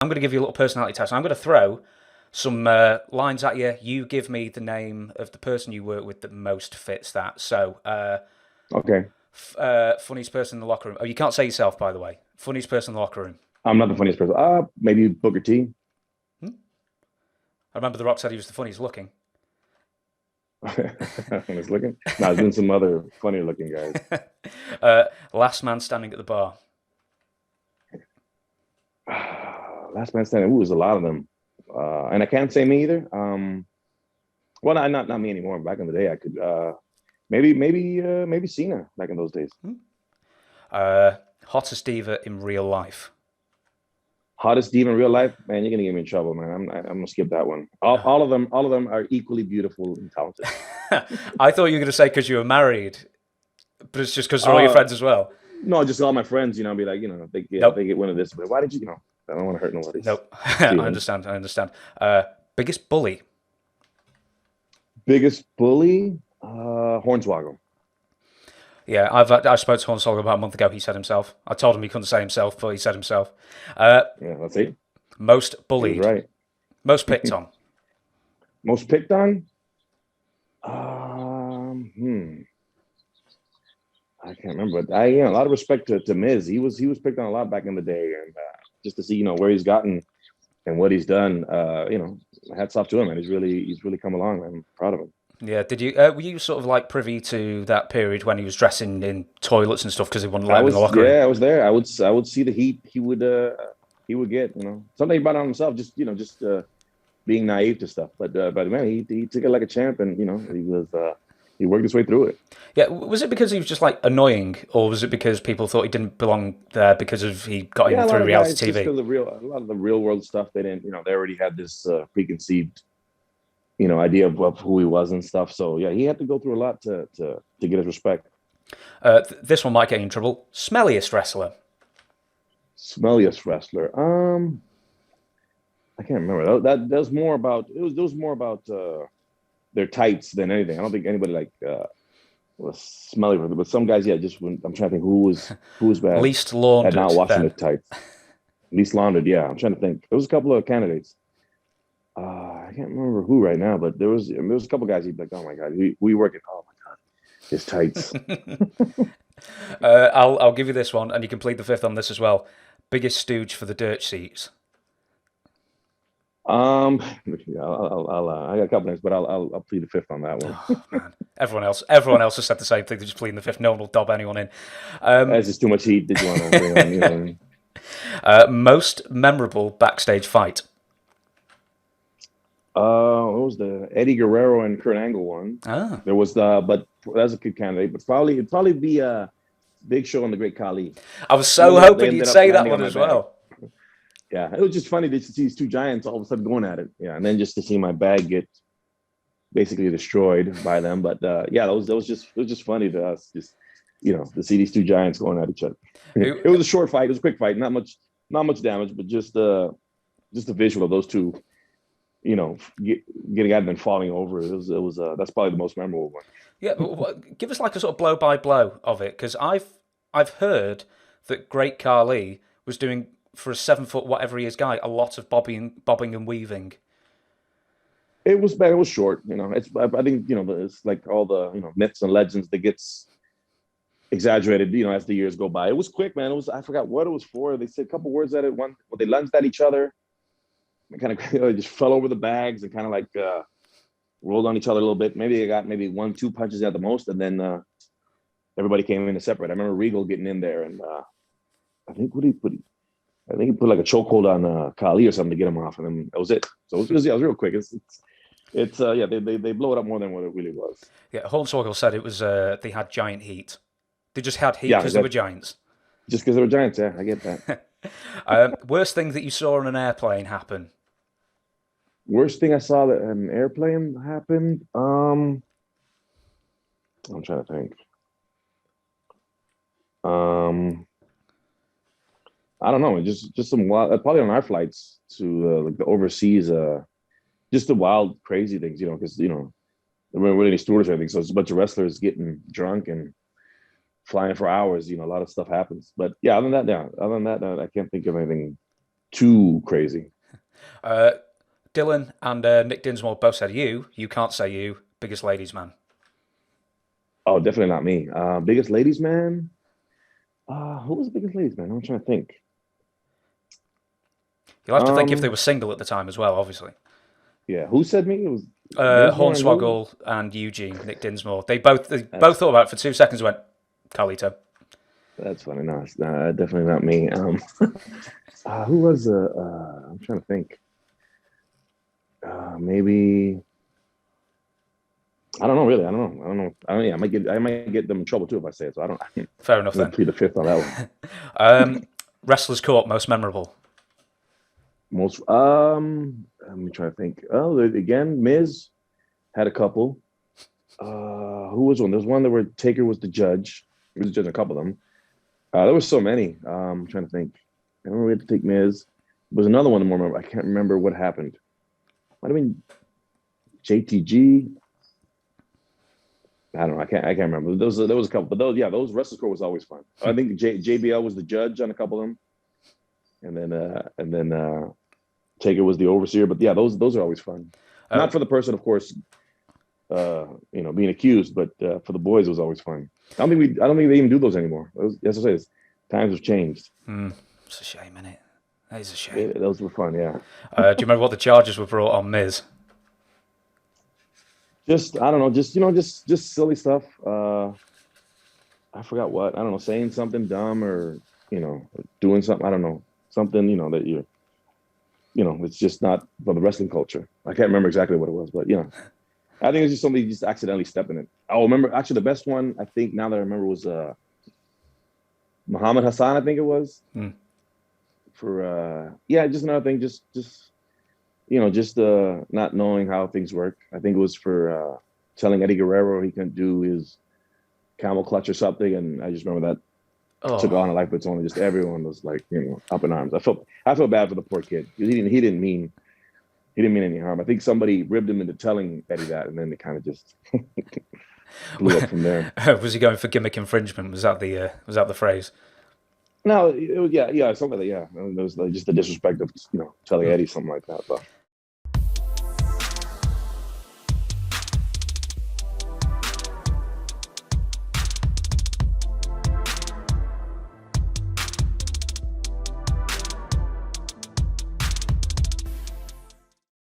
I'm going to give you a little personality test. I'm going to throw some lines at you. You give me the name of the person you work with that most fits that. So, Okay. funniest person in the locker room. Oh, you can't say yourself, by the way. Funniest person in the locker room. I'm not the funniest person. Maybe Booker T. Hmm? I remember The Rock said he was the funniest looking. When it's looking. No, there's been some other funnier looking guys. Last man standing at the bar. Last man standing. Ooh, there's a lot of them. And I can't say me either. Well, not me anymore. Back in the day, I could maybe Cena back in those days. Hmm? Hottest diva in real life. Hottest diva in real life, man. You're gonna get me in trouble, man. I'm gonna skip that one. All of them are equally beautiful and talented. I thought you were going to say because you were married, but it's just because they're all your Uh, friends as well. no, just all my friends, be like, Nope. they get one of this, but why did you, I don't want to hurt nobody's Nope. I feelings. understand. I understand. Biggest bully. Biggest bully, Hornswoggle. Yeah, I spoke to Hornswoggle about a month ago. He said himself. I told him he couldn't say himself, but he said himself. Uh, Yeah, that's it. Most He was bullied. right. Most picked on. Most picked on? Um, hmm. I can't remember, but a lot of respect to Miz. He was picked on a lot back in the day, and just to see where he's gotten and what he's done, hats off to him, and he's really come along. I'm proud of him. Yeah, did you? Were you sort of like privy to that period when he was dressing in toilets and stuff because they wouldn't let him in the locker room? I was there. I would see the heat he would get. Something about himself, just being naive to stuff. But man, he took it like a champ, and he worked his way through it. Yeah, was it because he was just like annoying, or was it because people thought he didn't belong there because of he got in Yeah, a lot through of reality guys just TV? because a lot of the real world stuff they didn't, they already had this preconceived, idea of who he was and stuff. So yeah, he had to go through a lot to get his respect. This one might get you in trouble. Smelliest wrestler. Smelliest wrestler. I can't remember. That was more about it was more about their tights than anything. I don't think anybody was smelly with it, but some guys, yeah, just when I'm trying to think who was bad Least at laundered not washing then. their tights. Least laundered, yeah. I'm trying to think. There was a couple of candidates. I can't remember who right now, but there was a couple guys. He'd be like, "Oh my god, we working. Oh my god, his tights." I'll give you this one, and you can plead the fifth on this as well. Biggest stooge for the dirt sheets. Yeah, I got a couple names, but I'll plead the fifth on that one. Oh man, everyone else has said the same thing. They're just pleading the fifth. No one will dob anyone in. That's just too much heat that you want to bring on. What I mean? Most memorable backstage fight. What was the Eddie Guerrero and Kurt Angle one? Ah, There was but that's a good candidate, but it'd probably be Big Show and the Great Khali. I was so They hoping you'd ended up say that landing on one my as bag. well. Yeah, it was just funny to see these two giants all of a sudden going at it. Yeah, and then just to see my bag get basically destroyed by them. But yeah, it was just funny to us, just to see these two giants going at each other. It was a short fight. It was a quick fight. Not much damage, but just the visual of those two, getting at it and falling over. It was that's probably the most memorable one. Yeah, give us like a sort of blow by blow of it, because I've heard that Great Khali was doing for a 7 foot whatever he is guy a lot of bobbing and weaving. It was bad. It was short. It's I think it's like all the myths and legends that gets exaggerated. As the years go by. It was quick, man. It was I forgot what it was for. They said a couple words at it. One, well, they lunged at each other. They kind of just fell over the bags and kind of like rolled on each other a little bit. Maybe they got maybe one, two punches at the most, and then everybody came in to separate. I remember Regal getting in there, and I think what he put. I think he put like a chokehold on Khali or something to get him off, and then that was it. So it was real quick. It's yeah, they blow it up more than what it really was. Yeah, Hornswoggle said it was they had giant heat. They just had heat Yeah, because they were that giants. just because they were giants. Yeah, I get that. Worst thing that you saw on an airplane happen. Worst thing I saw that an airplane happened. I'm trying to think. Um, I don't know. Just some wild. Probably on our flights to like the overseas. Just the wild, crazy things. Because there weren't really any stewardess or anything. So it's a bunch of wrestlers getting drunk and flying for hours. A lot of stuff happens. But yeah, other than that, I can't think of anything too crazy. Dylan and Nick Dinsmore both said you can't say you, biggest ladies man. Oh, definitely not me. Biggest ladies man. Who was the biggest ladies man? I'm trying to think. You'll have to think if they Um, were single at the time as well, obviously. yeah, who said me? It was Dinsmore and who? Hornswoggle and Eugene, Nick Dinsmore. They both That's thought about it for 2 seconds and went, Carlito. that's funny. No, it's definitely not me. Who was I'm trying to think. Maybe I don't know. Really, I don't know. I don't know. Yeah, I might get them in trouble too if I say it. So I don't. Fair enough I'm gonna then. plead the fifth on that one. Wrestlers Court, most memorable. Most let me try to think. Oh, again, Miz had a couple. Who was one? There was one that where Taker was the judge. He was the judge in a couple of them. There was so many. I'm trying to think. I remember we had to take Miz. There was another one more. I can't remember what happened. Might have been JTG. I don't know. I can't remember. There was a couple, but those Wrestle Court was always fun. I think JBL was the judge on a couple of them, and then Taker was the overseer. But yeah, those are always fun. Not for the person, of course, being accused, but for the boys, it was always fun. I don't think they even do those anymore. As I say, times have changed. It's a shame, isn't it? That is a shame. Those were fun. Yeah. Do you remember what the charges were brought on Miz? Just I don't know. Just silly stuff. I forgot what. I don't know. Saying something dumb or doing something. I don't know. Something that it's just not for the wrestling culture. I can't remember exactly what it was, but I think it's just somebody just accidentally stepping it. I remember actually the best one I think now that I remember was Muhammad Hassan. I think it was for just another thing. Just not knowing how things work. I think it was for telling Eddie Guerrero he couldn't do his camel clutch or something, and I just remember that took on a life of its own. And just everyone was like up in arms. I felt bad for the poor kid. He didn't mean any harm. I think somebody ribbed him into telling Eddie that, and then it kind of just blew up from there. Was he going for gimmick infringement? Was that the phrase? No, it was something like that. Yeah, it was like just the disrespect of telling Eddie something like that. But